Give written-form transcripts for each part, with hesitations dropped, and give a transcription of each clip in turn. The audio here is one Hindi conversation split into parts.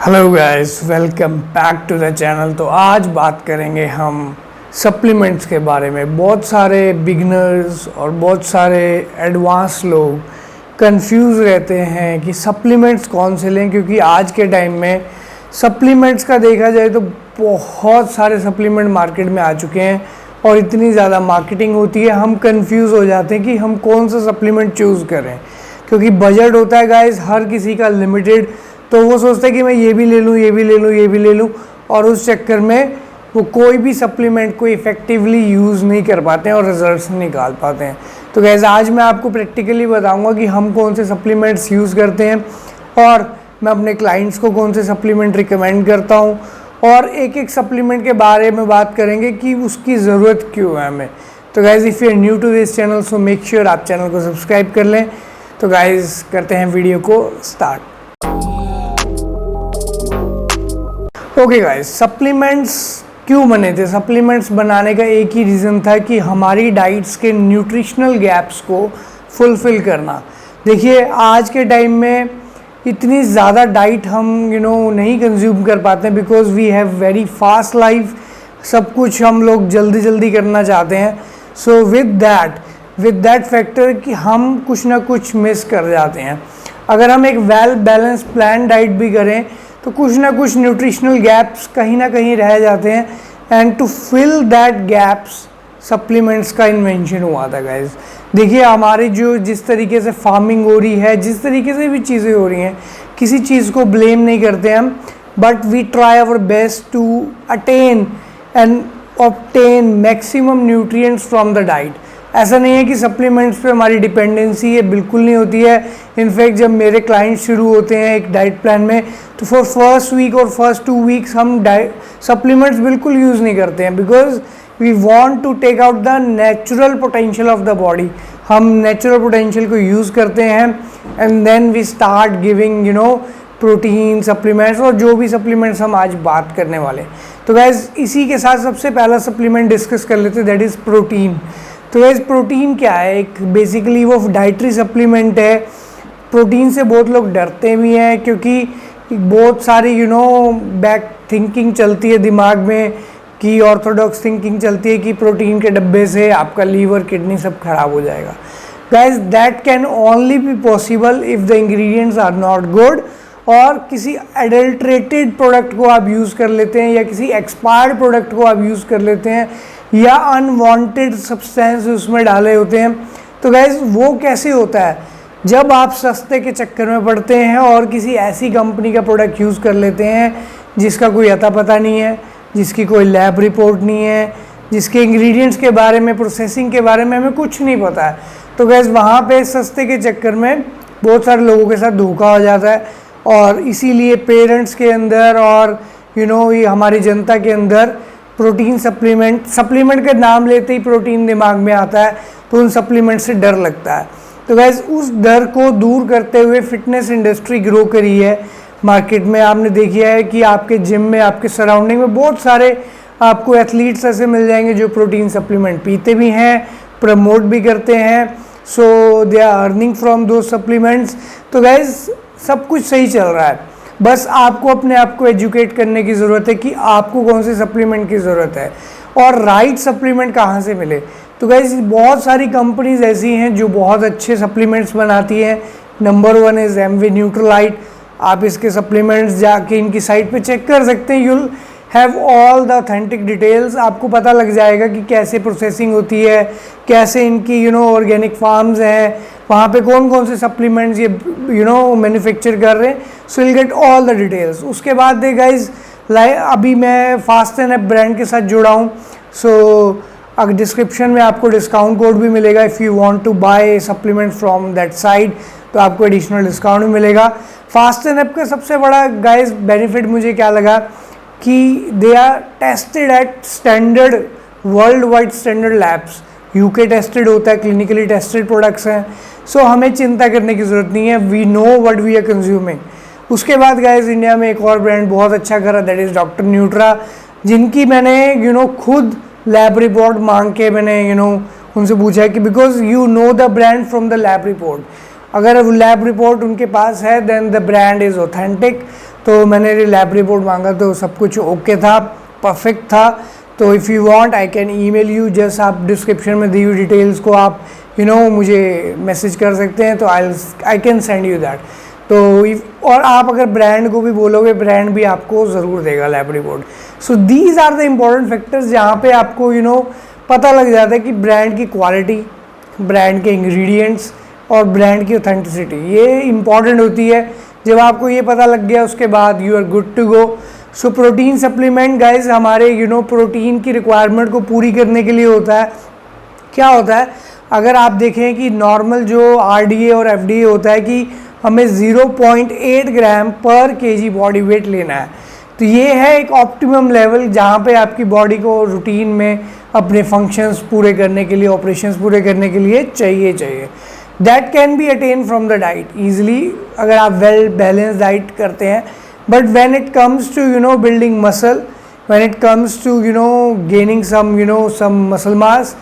Hello guys, welcome back to the channel. तो आज बात करेंगे हम सप्लीमेंट्स के बारे में। बहुत सारे बिगनर्स और बहुत सारे एडवांस लोग कंफ्यूज रहते हैं कि सप्लीमेंट्स कौन से लें, क्योंकि आज के टाइम में सप्लीमेंट्स का देखा जाए तो बहुत सारे सप्लीमेंट मार्केट में आ चुके हैं और इतनी ज़्यादा मार्केटिंग होती है, हम कंफ्यूज हो जाते हैं कि हम कौन सा सप्लीमेंट चूज़ करें, क्योंकि बजट होता है गाइस हर किसी का लिमिटेड। तो वो सोचते हैं कि मैं ये भी ले लूँ, ये भी ले लूँ, ये भी ले लूँ, और उस चक्कर में वो कोई भी सप्लीमेंट को इफ़ेक्टिवली यूज़ नहीं कर पाते हैं और रिजल्ट्स नहीं निकाल पाते हैं। तो गाइस आज मैं आपको प्रैक्टिकली बताऊंगा कि हम कौन से सप्लीमेंट्स यूज़ करते हैं और मैं अपने क्लाइंट्स को कौन से सप्लीमेंट रिकमेंड करता हूँ, और एक एक सप्लीमेंट के बारे में बात करेंगे कि उसकी ज़रूरत क्यों है हमें। तो guys if you are new to this channel so make sure आप चैनल को सब्सक्राइब कर लें। तो गाइस करते हैं वीडियो को स्टार्ट। ओके गाइस, सप्लीमेंट्स क्यों बने थे? सप्लीमेंट्स बनाने का एक ही रीज़न था कि हमारी डाइट्स के न्यूट्रिशनल गैप्स को फुलफ़िल करना। देखिए आज के टाइम में इतनी ज़्यादा डाइट हम नहीं कंज्यूम कर पाते हैं, because we have very fast life. सब कुछ हम लोग जल्दी जल्दी करना चाहते हैं। सो विद दैट फैक्टर कि हम कुछ ना कुछ मिस कर जाते हैं। अगर हम एक वेल बैलेंस प्लान डाइट भी करें तो कुछ ना कुछ न्यूट्रिशनल गैप्स कहीं ना कहीं रह जाते हैं, and to fill that gaps supplements का इन्वेंशन हुआ था गाइस। देखिए हमारी जिस तरीके से फार्मिंग हो रही है, जिस तरीके से भी चीज़ें हो रही हैं, किसी चीज़ को ब्लेम नहीं करते हम, but we try our best to attain and obtain maximum nutrients from the diet. ऐसा नहीं है कि सप्लीमेंट्स पे हमारी डिपेंडेंसी है, बिल्कुल नहीं होती है। इनफैक्ट जब मेरे क्लाइंट शुरू होते हैं एक डाइट प्लान में, तो फॉर फर्स्ट वीक और फर्स्ट 2 वीक्स हम सप्लीमेंट्स बिल्कुल यूज़ नहीं करते हैं, because we want to take out the natural potential of the body. हम नेचुरल पोटेंशियल को यूज़ करते हैं and then we start giving protein supplements और जो भी सप्लीमेंट्स हम आज बात करने वाले। तो गाइस इसी के साथ सबसे पहला सप्लीमेंट डिस्कस कर लेते हैं, दैट इज़ प्रोटीन। तो गाइस प्रोटीन क्या है? एक बेसिकली वो डाइटरी सप्लीमेंट है। प्रोटीन से बहुत लोग डरते भी हैं, क्योंकि बहुत सारी बैक थिंकिंग चलती है दिमाग में, कि ऑर्थोडॉक्स थिंकिंग चलती है कि प्रोटीन के डब्बे से आपका लीवर किडनी सब खराब हो जाएगा। Guys that can only be possible if the ingredients are not good, और किसी एडल्ट्रेटेड प्रोडक्ट को आप यूज़ कर लेते हैं, या किसी एक्सपायर्ड प्रोडक्ट को आप यूज़ कर लेते हैं, या अनवांटेड सब्सटेंस उसमें डाले होते हैं। तो गाइस वो कैसे होता है? जब आप सस्ते के चक्कर में पड़ते हैं और किसी ऐसी कंपनी का प्रोडक्ट यूज़ कर लेते हैं जिसका कोई अता पता नहीं है, जिसकी कोई लैब रिपोर्ट नहीं है, जिसके इंग्रेडिएंट्स के बारे में, प्रोसेसिंग के बारे में हमें कुछ नहीं पता है। तो गाइस वहाँ पे सस्ते के चक्कर में बहुत सारे लोगों के साथ धोखा हो जाता है, और इसीलिए पेरेंट्स के अंदर और ये हमारी जनता के अंदर प्रोटीन सप्लीमेंट का नाम लेते ही प्रोटीन दिमाग में आता है, तो उन सप्लीमेंट से डर लगता है। तो गाइस उस डर को दूर करते हुए फिटनेस इंडस्ट्री ग्रो करी है मार्केट में। आपने देखा है कि आपके जिम में, आपके सराउंडिंग में बहुत सारे आपको एथलीट्स ऐसे मिल जाएंगे जो प्रोटीन सप्लीमेंट पीते भी हैं, प्रमोट भी करते हैं, सो दे आर अर्निंग फ्रॉम दो सप्लीमेंट्स। तो गाइस सब कुछ सही चल रहा है, बस आपको अपने आप को एजुकेट करने की ज़रूरत है कि आपको कौन से सप्लीमेंट की ज़रूरत है और राइट सप्लीमेंट कहाँ से मिले। तो गाइस बहुत सारी कंपनीज ऐसी हैं जो बहुत अच्छे सप्लीमेंट्स बनाती हैं। Number 1 is Amway Nutrilite. आप इसके सप्लीमेंट्स जाके इनकी साइट पे चेक कर सकते हैं। You'll have all the authentic details. आपको पता लग जाएगा कि कैसे प्रोसेसिंग होती है, कैसे इनकी ऑर्गेनिक फार्म्स हैं, वहाँ पे कौन कौन से सप्लीमेंट्स ये मैन्युफैक्चर कर रहे हैं। So will get all the details. उसके बाद दे गाइज अभी मैं फास्ट एंड एप ब्रांड के साथ जुड़ा हूँ, सो अगर डिस्क्रिप्शन में आपको डिस्काउंट कोड भी मिलेगा। If you want to buy supplement from that site तो आपको एडिशनल डिस्काउंट भी मिलेगा। फास्ट एंड एप का सबसे बड़ा गाइज बेनिफिट मुझे क्या लगा कि they are tested at standard, world wide standard labs. UK tested होता है, क्लिनिकली टेस्टेड प्रोडक्ट्स हैं। सो हमें चिंता करने की ज़रूरत नहीं है, we know what we are consuming. उसके बाद गाइज इंडिया में एक और ब्रांड बहुत अच्छा करा, दैट इज़ डॉक्टर न्यूट्रा, जिनकी मैंने खुद लैब रिपोर्ट मांग के मैंने उनसे पूछा है कि because you know the brand from the lab report. अगर लैब रिपोर्ट उनके पास है then the brand is authentic. तो मैंने लैब रिपोर्ट मांगा तो सब कुछ ओके था, परफेक्ट था। तो if you want I can email you, just आप डिस्क्रिप्शन में दी हुई डिटेल्स को आप मुझे मैसेज कर सकते हैं, तो I can send you that. तो और आप अगर ब्रांड को भी बोलोगे, ब्रांड भी आपको ज़रूर देगा lab report. So these are the important factors जहाँ पे आपको पता लग जाता है कि ब्रांड की क्वालिटी, ब्रांड के इंग्रेडिएंट्स और ब्रांड की ऑथेंटिसिटी ये इम्पॉर्टेंट होती है। जब आपको ये पता लग गया उसके बाद you are good to go. So protein supplement guys हमारे प्रोटीन की रिक्वायरमेंट को पूरी करने के लिए होता है। क्या होता है, अगर आप देखें कि नॉर्मल जो RDA और FDA होता है कि हमें 0.8 ग्राम पर केजी बॉडी वेट लेना है, तो ये है एक ऑप्टिमम लेवल जहाँ पे आपकी बॉडी को रूटीन में अपने फंक्शंस पूरे करने के लिए, ऑपरेशंस पूरे करने के लिए चाहिए। That can be attain from the diet easily अगर आप वेल बैलेंस डाइट करते हैं। But when it comes to building muscle, when it comes to gaining some muscle mass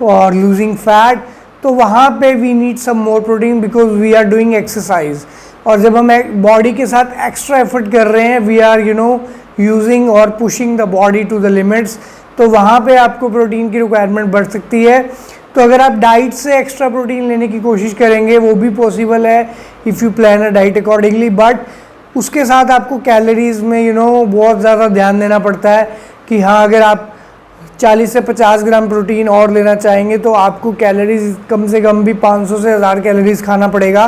और लूजिंग फैट, तो वहाँ पे we need some more protein because we are doing exercise. और जब हम बॉडी के साथ एक्स्ट्रा एफर्ट कर रहे हैं, वी आर यूजिंग और pushing the body to the limits, तो वहाँ पे आपको प्रोटीन की रिक्वायरमेंट बढ़ सकती है। तो अगर आप डाइट से एक्स्ट्रा प्रोटीन लेने की कोशिश करेंगे वो भी पॉसिबल है if you plan a diet accordingly, but उसके साथ आपको कैलोरीज में बहुत ज़्यादा ध्यान देना पड़ता है कि हाँ, अगर आप 40 से 50 ग्राम प्रोटीन और लेना चाहेंगे तो आपको कैलोरीज कम से कम भी 500 से 1000 कैलोरीज खाना पड़ेगा,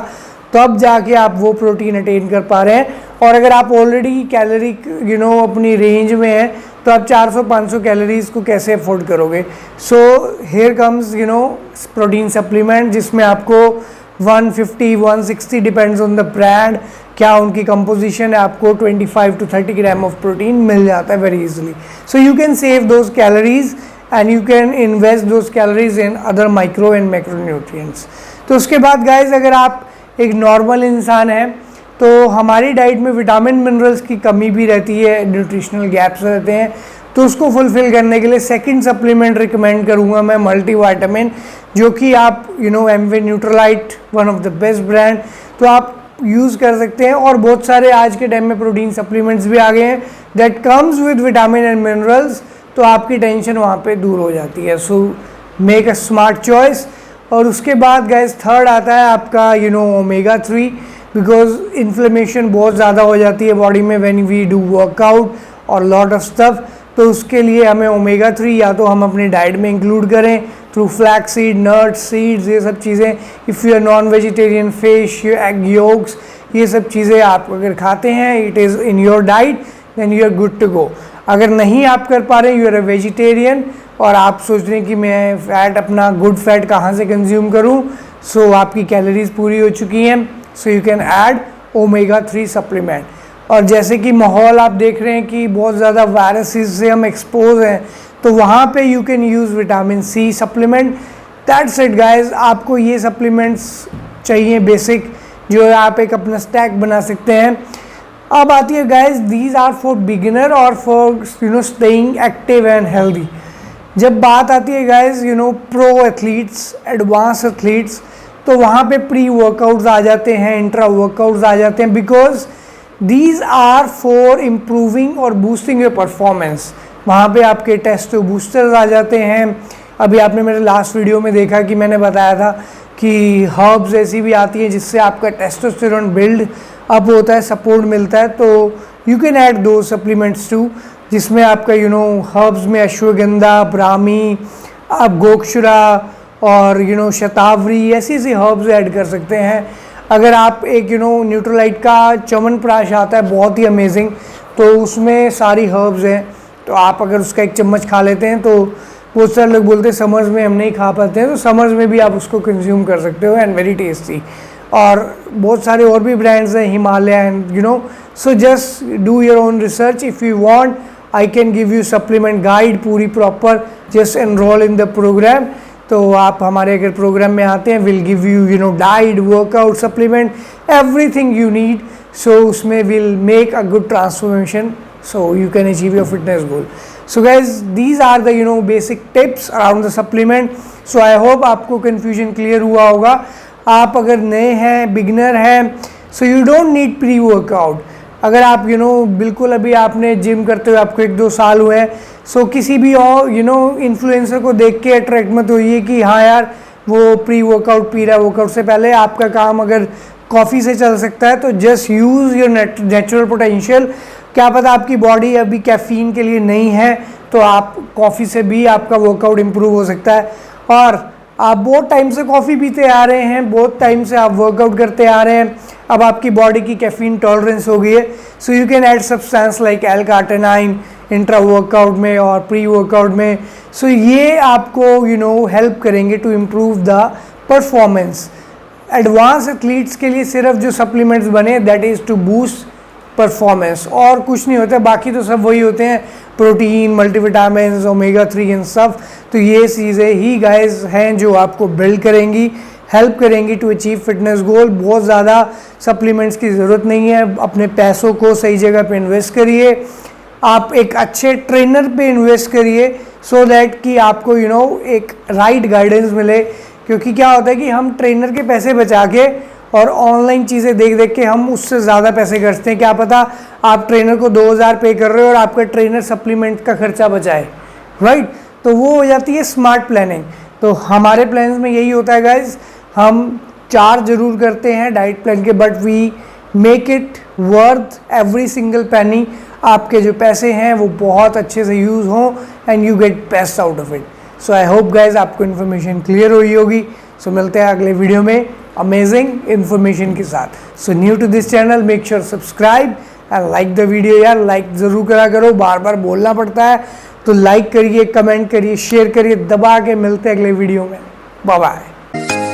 तब जाके आप वो प्रोटीन अटेन कर पा रहे हैं। और अगर आप ऑलरेडी कैलोरी अपनी रेंज में हैं तो आप 400-500 कैलोरीज को कैसे अफोर्ड करोगे। So here comes protein supplement जिसमें आपको 150-160 डिपेंड्स ऑन द ब्रांड, क्या उनकी कंपोजिशन है, आपको 25 to 30 ग्राम ऑफ प्रोटीन मिल जाता है very easily. So you can save those calories and you can invest those calories in other micro and macro nutrients. तो उसके बाद गाइज अगर आप एक नॉर्मल इंसान हैं तो हमारी डाइट में विटामिन मिनरल्स की कमी भी रहती है, न्यूट्रिशनल गैप्स रहते हैं, तो उसको फुलफ़िल करने के लिए सेकंड सप्लीमेंट रिकमेंड करूँगा मैं मल्टीविटामिन, जो कि आप Amway Nutrilite, one of the best brand, तो आप यूज़ कर सकते हैं। और बहुत सारे आज के टाइम में प्रोटीन सप्लीमेंट्स भी आ गए हैं that comes with vitamin and minerals, तो आपकी टेंशन वहाँ पे दूर हो जाती है। So make a smart choice. और उसके बाद गाइस थर्ड आता है आपका ओमेगा 3, बिकॉज इन्फ्लेमेशन बहुत ज़्यादा हो जाती है बॉडी में व्हेन वी डू वर्कआउट और लॉट ऑफ स्टफ, तो उसके लिए हमें ओमेगा 3 या तो हम अपनी डाइट में इंक्लूड करें through flax seed, nuts, seeds, ये सब चीज़ें। If you are non vegetarian, fish, egg yolks, ये सब चीज़ें आप अगर खाते हैं, it is in your diet, then you are good to go. अगर नहीं आप कर पा रहे, यू आर अ वेजिटेरियन और आप सोच रहे हैं कि मैं फ़ैट, अपना गुड फैट कहाँ से कंज्यूम करूँ, सो आपकी कैलोरीज पूरी हो चुकी हैं, सो you can add omega 3 supplement. और जैसे कि माहौल आप देख रहे हैं कि बहुत ज़्यादा वायरसेस से हम एक्सपोज हैं, तो वहाँ पे you can use vitamin C supplement. That's it guys, आपको ये सप्लीमेंट्स चाहिए बेसिक, जो आप एक अपना स्टैक बना सकते हैं। अब आती है guys, these are for beginner और for staying active and healthy. जब बात आती है guys pro athletes, advance athletes, तो वहाँ पे प्री वर्कआउट्स आ जाते हैं, इंट्रा वर्कआउट्स आ जाते हैं, because these are for improving और बूस्टिंग योर परफॉर्मेंस। वहाँ पे आपके टेस्टो बूस्टर्स आ जाते हैं। अभी आपने मेरे लास्ट वीडियो में देखा कि मैंने बताया था कि हर्ब्स ऐसी भी आती हैं जिससे आपका टेस्टोस्टेरोन बिल्ड अप होता है, सपोर्ट मिलता है, तो यू कैन ऐड दो सप्लीमेंट्स टू, जिसमें आपका हर्ब्स में अश्वगंधा, ब्राह्मी, आप गोक्षुरा और शतावरी, ऐसी हर्ब्स ऐड कर सकते हैं। अगर आप एक न्यूट्रोलाइट का चमन प्राश आता है बहुत ही अमेजिंग, तो उसमें सारी हर्ब्स हैं, तो आप अगर उसका एक चम्मच खा लेते हैं, तो बहुत सारे लोग बोलते हैं समर्स में हम नहीं खा पाते हैं, तो समर्स में भी आप उसको कंज्यूम कर सकते हो एंड वेरी टेस्टी। और बहुत सारे और भी ब्रांड्स हैं, Himalaya and so just do your own research. If you want I can give you supplement guide पूरी proper, just enroll in the program. तो आप हमारे अगर प्रोग्राम में आते हैं, will give you diet, workout, supplement, everything you need, so उसमें will make a good transformation, so you can achieve your fitness goal. So guys, these are the basic tips around the supplement. So I hope आपको confusion clear हुआ होगा। आप अगर नए हैं, बिगनर हैं, so you don't need pre workout. अगर आप बिल्कुल अभी आपने जिम करते हुए आपको 1-2 साल हुए हैं, सो किसी भी और इन्फ्लुएंसर को देख के अट्रैक्ट मत होइए कि हाँ यार वो प्री वर्कआउट पी रहा है। वर्कआउट से पहले आपका काम अगर कॉफ़ी से चल सकता है तो just use your natural potential. क्या पता आपकी बॉडी अभी कैफ़ीन के लिए नहीं है, तो आप कॉफ़ी से भी आपका वर्कआउट इम्प्रूव हो सकता है। और आप बहुत टाइम से कॉफ़ी पीते आ रहे हैं, बहुत टाइम से आप वर्कआउट करते आ रहे हैं, अब आपकी बॉडी की कैफ़ीन टॉलरेंस हो गई है, so you can add substance like L-कार्टेनाइन इंट्रा वर्कआउट में और प्री वर्कआउट में। सो ये आपको हेल्प करेंगे to improve the performance. Advance athletes के लिए सिर्फ जो सप्लीमेंट्स बने that is to boost performance, और कुछ नहीं होता, बाकी तो सब वही होते हैं, प्रोटीन, मल्टीविटामिन्स, ओमेगा 3 एंड सब। तो ये चीज़ें ही गाइस हैं जो आपको बिल्ड करेंगी, हेल्प करेंगी टू अचीव फिटनेस गोल। बहुत ज़्यादा सप्लीमेंट्स की ज़रूरत नहीं है, अपने पैसों को सही जगह पे इन्वेस्ट करिए, आप एक अच्छे ट्रेनर पे इन्वेस्ट करिए सो दैट कि आपको एक राइट गाइडेंस मिले। क्योंकि क्या होता है कि हम ट्रेनर के पैसे बचा के और ऑनलाइन चीज़ें देख देख के हम उससे ज़्यादा पैसे खर्चते हैं। क्या पता आप ट्रेनर को 2000 पे कर रहे हो और आपका ट्रेनर सप्लीमेंट का खर्चा बचाए, राइट। तो वो हो जाती है स्मार्ट प्लानिंग। तो हमारे प्लान्स में यही होता है गाइज, हम चार्ज जरूर करते हैं डाइट प्लान के, but we make it worth every single penny. आपके जो पैसे हैं वो बहुत अच्छे से यूज़ हों and you get best out of it. So I hope guys आपको इन्फॉर्मेशन क्लियर हुई होगी। सो मिलते हैं अगले वीडियो में अमेजिंग इन्फॉर्मेशन के साथ। So new to this channel, make sure subscribe and like the video. यार लाइक ज़रूर करा करो, बार बार बोलना पड़ता है, तो लाइक करिए, कमेंट करिए, शेयर करिए, दबा के। मिलते हैं अगले वीडियो में, बाय बाय।